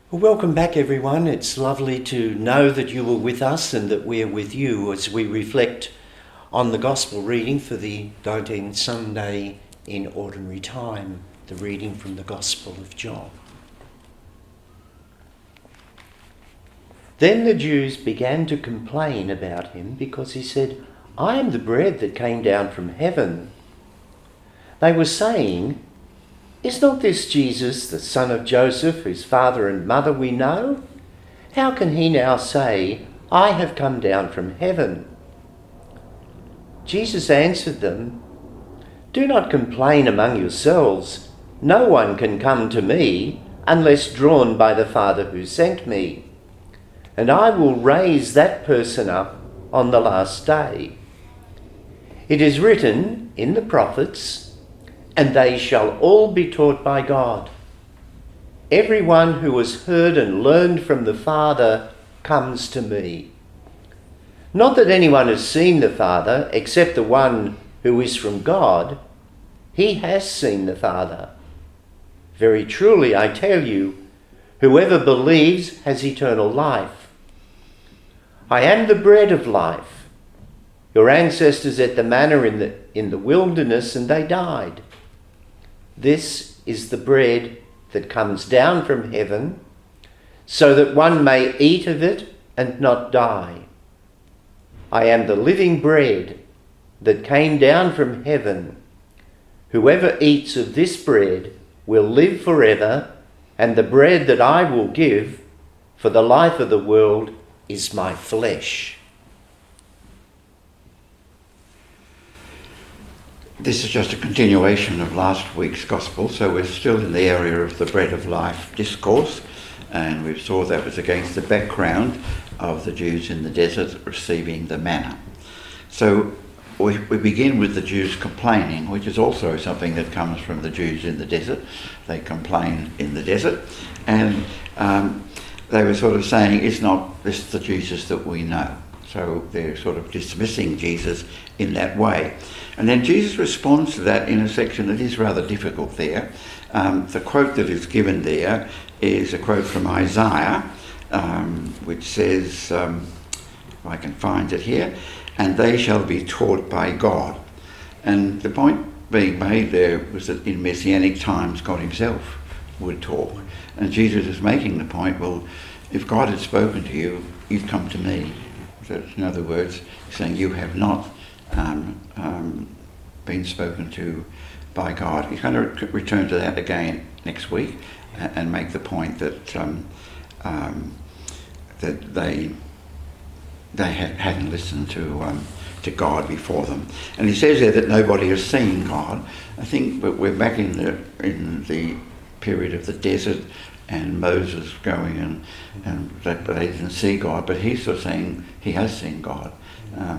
Well, welcome back, everyone. It's lovely to know that you were with us and that we're with you as we reflect on the Gospel reading for the 19th Sunday in Ordinary Time, the reading from the Gospel of John. Then the Jews began to complain about him because he said, "I am the bread that came down from heaven." They were saying, "Is not this Jesus, the son of Joseph, whose father and mother we know? How can he now say, 'I have come down from heaven'?" Jesus answered them, "Do not complain among yourselves. No one can come to me unless drawn by the Father who sent me. And I will raise that person up on the last day. It is written in the prophets, 'And they shall all be taught by God.' Everyone who has heard and learned from the Father comes to me. Not that anyone has seen the Father except the one who is from God. He has seen the Father. Very truly, I tell you, whoever believes has eternal life. I am the bread of life. Your ancestors ate the manna in the wilderness and they died. This is the bread that comes down from heaven, so that one may eat of it and not die. I am the living bread that came down from heaven. Whoever eats of this bread will live forever, and the bread that I will give for the life of the world is my flesh." This is just a continuation of last week's Gospel, so we're still in the area of the bread of life discourse, and we saw that was against the background of the Jews in the desert receiving the manna. So we begin with the Jews complaining, which is also something that comes from the Jews in the desert. They complain in the desert, and they were sort of saying, "Is not this the Jesus that we know?" So they're sort of dismissing Jesus in that way. And then Jesus responds to that in a section that is rather difficult there. The quote that is given there is a quote from Isaiah, which says, if I can find it here, "And they shall be taught by God." And the point being made there was that in Messianic times, God himself would talk. And Jesus is making the point, well, if God had spoken to you, you've come to me. So in other words, saying you have not been spoken to by God. He's going to return to that again next week and make the point that that they hadn't listened to God before them. And he says there that nobody has seen God. I think we're back in the period of the desert and Moses going and that they didn't see God, but he's sort of saying he has seen God.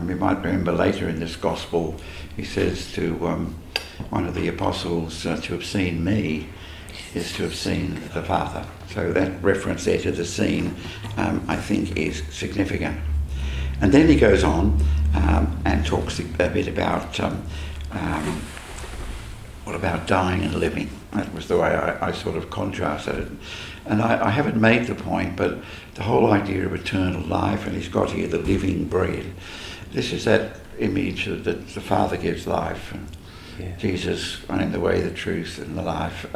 You might remember later in this Gospel, he says to one of the apostles, "To have seen me is to have seen the Father." So that reference there to the scene, I think, is significant. And then he goes on and talks a bit about what about dying and living. That was the way I sort of contrasted it. And I haven't made the point, but the whole idea of eternal life, and he's got here the living bread. This is that image that the Father gives life, and Jesus, I am the way, the truth, and the life.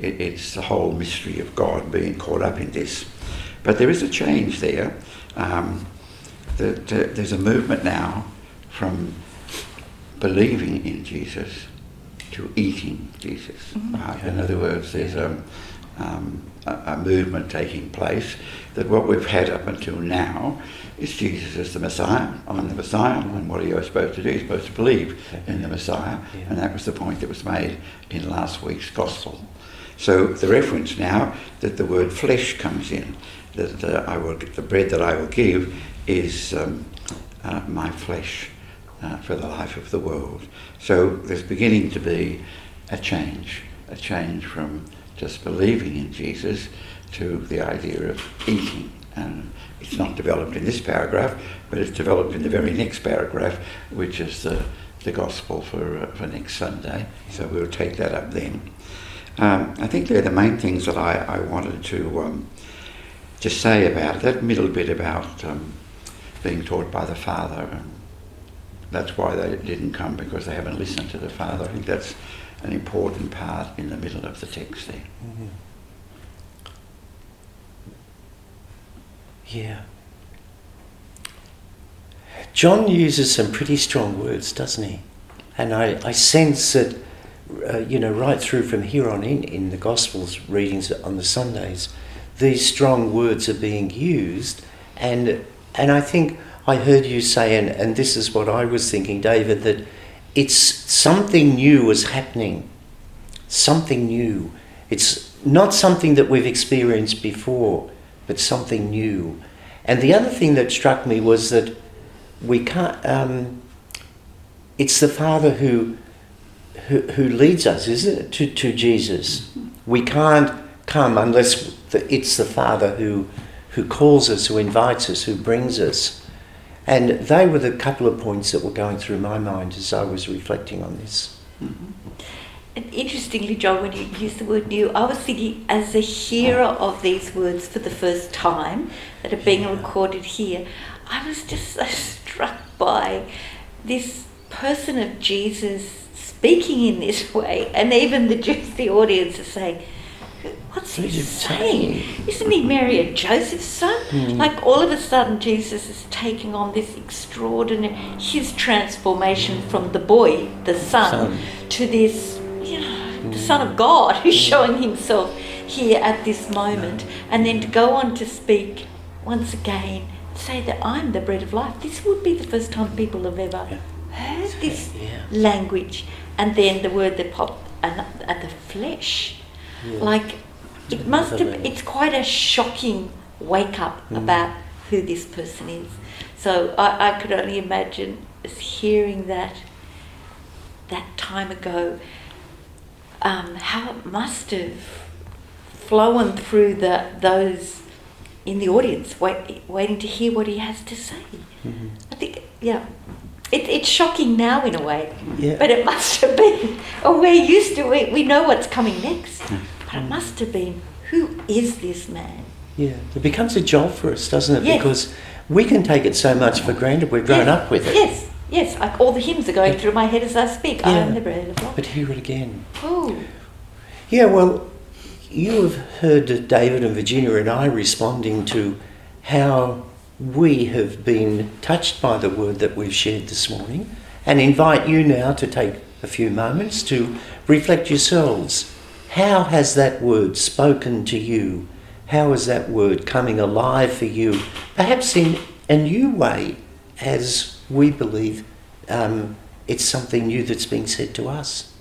It's the whole mystery of God being caught up in this. But there is a change there. There's a movement now from believing in Jesus to eating Jesus. Mm-hmm. In other words, there's a movement taking place that what we've had up until now is Jesus as the Messiah. I'm the Messiah, and what are you supposed to do? You're supposed to believe in the Messiah, and that was the point that was made in last week's Gospel. So the reference now that the word flesh comes in, that the bread that I will give is my flesh for the life of the world. So there's beginning to be a change from just believing in Jesus to the idea of eating. And it's not developed in this paragraph, but it's developed in the very next paragraph, which is the Gospel for next Sunday. So we'll take that up then. I think they're the main things that I wanted to say about it. That middle bit about being taught by the Father, and that's why they didn't come, because they haven't listened to the Father. I think that's an important part in the middle of the text there. Mm-hmm. Yeah. John uses some pretty strong words, doesn't he? And I sense that, right through from here on in the Gospels readings on the Sundays, these strong words are being used. And I think I heard you say, and this is what I was thinking, David, that it's something new is happening. Something new. It's not something that we've experienced before, but something new. And the other thing that struck me was that we can't. It's the Father who leads us, isn't it, to Jesus? We can't come unless it's the Father who calls us, who invites us, who brings us. And they were the couple of points that were going through my mind as I was reflecting on this. Mm-hmm. And interestingly, John, when you used the word new, I was thinking as a hearer of these words for the first time that are being recorded here, I was just so struck by this person of Jesus speaking in this way, and even the audience is saying, what's he saying? Isn't he Mary and Joseph's son? Mm. Like all of a sudden Jesus is taking on this extraordinary, his transformation from the boy, the son, to this, the Son of God who's showing himself here at this moment, and then to go on to speak once again, say that I'm the bread of life. This would be the first time people have ever heard this language. And then the word that popped, and the flesh. Yeah. Like, it must have, it's quite a shocking wake up about who this person is. So I could only imagine as hearing that time ago, how it must have flown through those in the audience, waiting to hear what he has to say. Mm-hmm. I think, it's shocking now in a way, but it must have been, we're used to it, we know what's coming next, but it must have been, who is this man? Yeah, it becomes a job for us, doesn't it? Yes. Because we can take it so much for granted, we've grown up with it. Yes, like all the hymns are going through my head as I speak. I am the bread of life. But hear it again. Oh. Yeah, well, you have heard David and Virginia and I responding to how we have been touched by the word that we've shared this morning, and invite you now to take a few moments to reflect yourselves. How has that word spoken to you? How is that word coming alive for you? Perhaps in a new way, as we believe it's something new that's being said to us.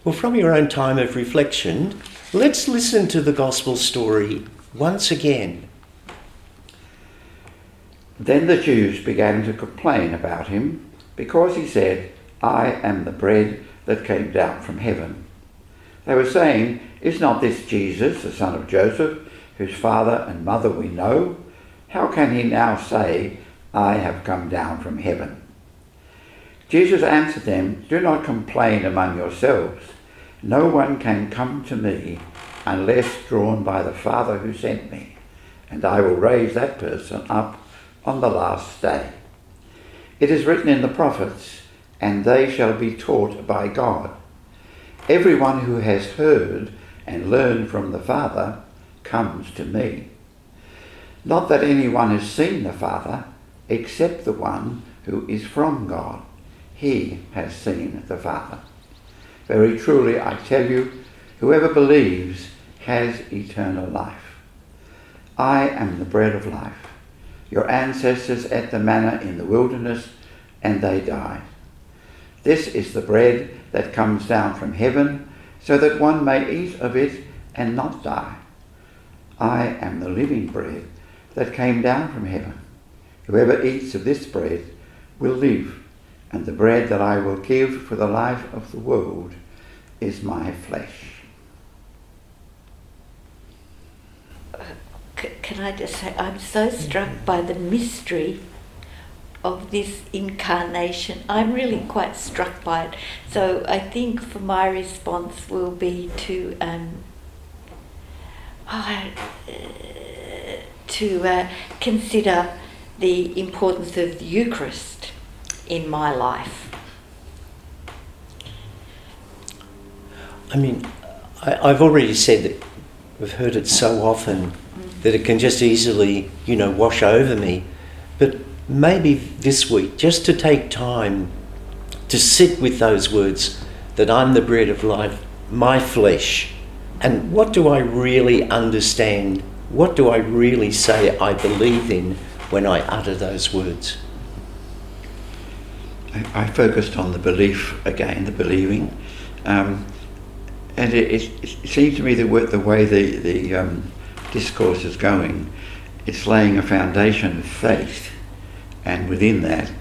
Well, from your own time of reflection, let's listen to the gospel story once again. Then the Jews began to complain about him because he said, I am the bread that came down from heaven. They were saying, is not this Jesus, the son of Joseph, whose father and mother we know? How can he now say, I have come down from heaven? Jesus answered them, do not complain among yourselves. No one can come to me unless drawn by the Father who sent me, and I will raise that person up on the last day. It is written in the prophets, and they shall be taught by God. Everyone who has heard and learned from the Father comes to me. Not that anyone has seen the Father, except the one who is from God. He has seen the Father. Very truly, I tell you, whoever believes has eternal life. I am the bread of life. Your ancestors ate the manna in the wilderness, and they died. This is the bread that comes down from heaven, so that one may eat of it and not die. I am the living bread that came down from heaven. Whoever eats of this bread will live, and the bread that I will give for the life of the world is my flesh. can I just say, I'm so struck by the mystery of this incarnation. I'm really quite struck by it. So I think for my response will be to consider the importance of the Eucharist in my life. I mean, I've already said that we've heard it so often that it can just easily, wash over me. But maybe this week, just to take time to sit with those words, that I'm the bread of life, my flesh, and what do I really understand? What do I really say I believe in when I utter those words? I focused on the belief again, the believing, and it seems to me that the way the discourse is going, it's laying a foundation of faith, and within that,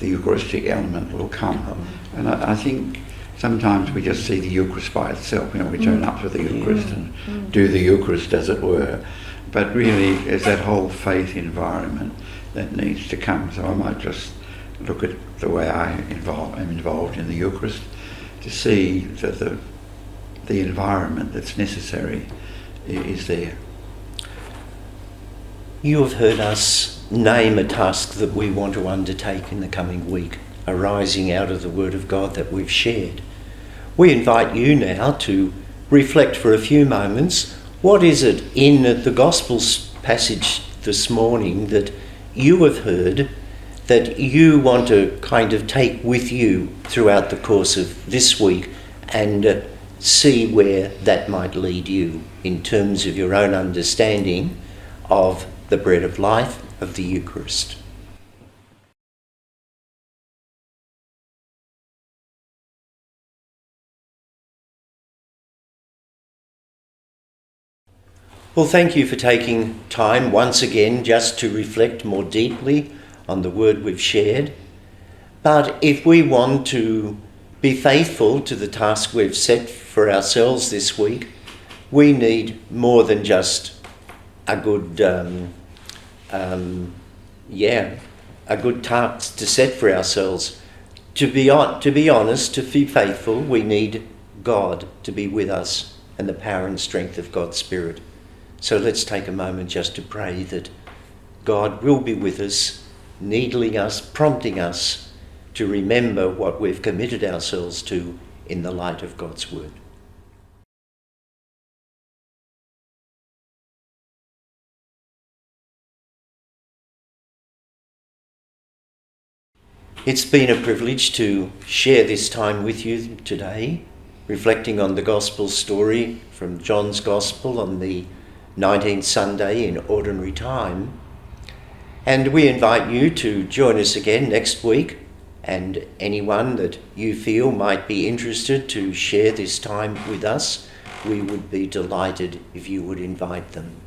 the Eucharistic element will come. And I think sometimes we just see the Eucharist by itself. We turn up for the Eucharist and do the Eucharist, as it were. But really, it's that whole faith environment that needs to come. So I might just look at the way I'm involved in the Eucharist to see that the environment that's necessary is there. You have heard us name a task that we want to undertake in the coming week, arising out of the Word of God that we've shared. We invite you now to reflect for a few moments. What is it in the Gospels passage this morning that you have heard that you want to kind of take with you throughout the course of this week and see where that might lead you in terms of your own understanding of the bread of life, of the Eucharist? Well, thank you for taking time once again just to reflect more deeply on the word we've shared. But if we want to be faithful to the task we've set for ourselves this week, we need more than just a good task to set for ourselves. To be honest, to be faithful, we need God to be with us and the power and strength of God's Spirit. So let's take a moment just to pray that God will be with us, needling us, prompting us to remember what we've committed ourselves to in the light of God's Word. It's been a privilege to share this time with you today, reflecting on the Gospel story from John's Gospel on the 19th Sunday in Ordinary Time. And we invite you to join us again next week, and anyone that you feel might be interested to share this time with us, we would be delighted if you would invite them.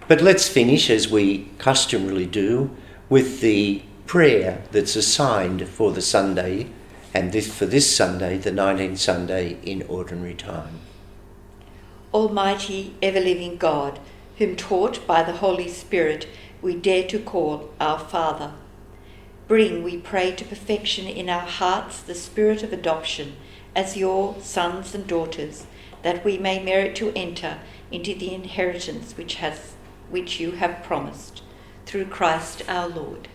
But let's finish, as we customarily do, with the prayer that's assigned for the Sunday, and for this Sunday, the 19th Sunday in Ordinary Time. Almighty, ever-living God, whom taught by the Holy Spirit we dare to call our Father, bring, we pray, to perfection in our hearts the spirit of adoption as your sons and daughters, that we may merit to enter into the inheritance which you have promised, through Christ our Lord.